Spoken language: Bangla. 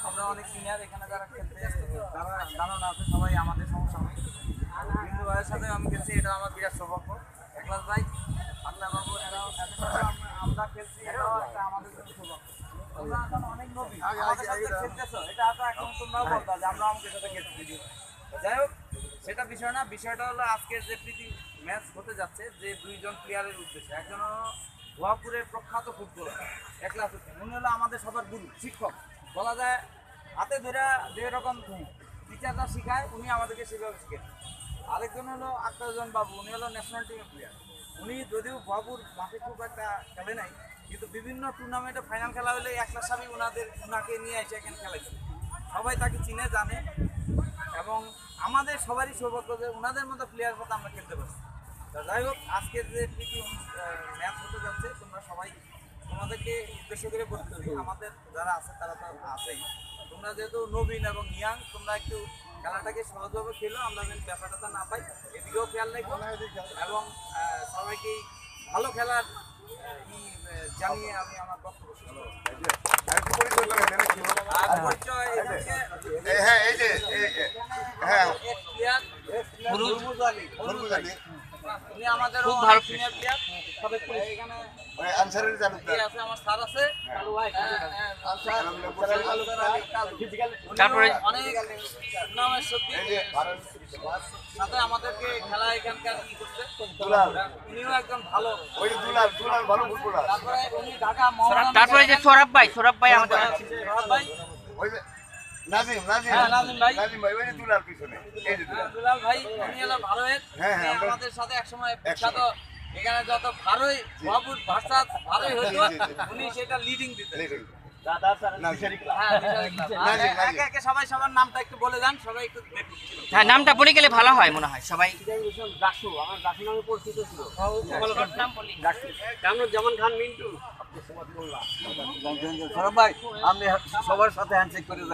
আমরা অনেক সিনিয়র এখানে যারা খেলতে যারা জানানো আছে সবাই আমাদের সমস্যা নেই। বিন্দু ভাইয়ের সাথে আমি খেলছি, এটা আমার বিরাট সৌভাগ্য। একলাস ভাই, আল্লাহ বাবু, এরাও এদের সাথে আমরা খেলছি, এটাও একটা আমাদের জন্য সৌভাগ্য। তোমরা এখন অনেক নবী আমাদের সাথে খেলতেছো, এটা তো এখন তোমরাও বলতো যে আমরা আমাদের সাথে খেলছি। যাই হোক, সেটা বিষয় না, বিষয়টা হলো আজকের যে প্রীতি ম্যাচ হতে যাচ্ছে যে দুইজন প্লেয়ারের উদ্দেশ্যে। একজন হলো ভুয়াপুরের প্রখ্যাত ফুটবলার একলাস উদ্দিন, উনি হলো আমাদের সবার গুরু, শিক্ষক বলা যায়। হাতে ধরে যেরকম টিচাররা শেখায় উনি আমাদেরকে সেভাবে শেখেন। আরেকজন হলো আক্তারজন বাবু, উনি হলো ন্যাশনাল টিমের প্লেয়ার। উনি যদিও ভুয়াপুর মাঠে খুব একটা খেলে নাই, কিন্তু বিভিন্ন টুর্নামেন্টে ফাইনাল খেলা হলে একলাস সাবি ওনাকে নিয়ে এসে এখানে খেলাইছে। সবাই তাকে চিনে জানে, এবং আমাদের সবারই সৌভাগ্য যে ওনাদের মতো প্লেয়ার মতো আমরা খেলতে পারছি। যাই হোক, আজকের যে প্রীতি ম্যাচ হতে যাচ্ছে, তোমরা সবাই তোমাদেরকে উদ্দেশ্য করে বলতেছি, আমাদের যারা আছে তারা তো আছেই, তোমরা যেহেতু নবীন এবং ইয়াং, তোমরা একটু খেলাটাকে সহজভাবে খেলো, আমরা যেন ব্যাপারটা না পাই এদিকেও খেয়াল রাখবো, এবং সবাইকে ভালো খেলার জানিয়ে আমি আমার বক্তব্য শুরু করছি। উনি আমাদের খুব ভালো সিনিয়র প্লেয়ার, তবে এখানে আনসারের আছে, আমার স্যার আছে, তারপরে অনেক নামের সত্যি সাথে আমাদেরকে খেলা এখানকার কি করছে, উনিও একজন ভালো, ভালো ফুটবলার। তারপরে উনি ঢাকা, তারপরে যে সৌরভ ভাই আমাদের ভাই নাজিম ভাই ওই দুলাল পিছনে, এই যে দুলাল ভাই, উনি হলো ভারোয়ের, আমাদের সাথে একসময় বিখ্যাত, এখানে যত ভারোই বাবুর ভাষা ভারোই হতো, উনি সেটা লিডিং দিতেন। সবাই সবার নামটা একটু বলে দেন, সবাই একটু দেখুন। হ্যাঁ, নামটা বলে গেলে ভালো হয় মনে হয় সবাই। দাসু, আমার দাসু নামে পরিচিত ছিল। কামরুজ্জামান খান মিন্টু। সৌরভ ভাই, আপনি সবার সাথে হ্যান্ডশেক করে দেন।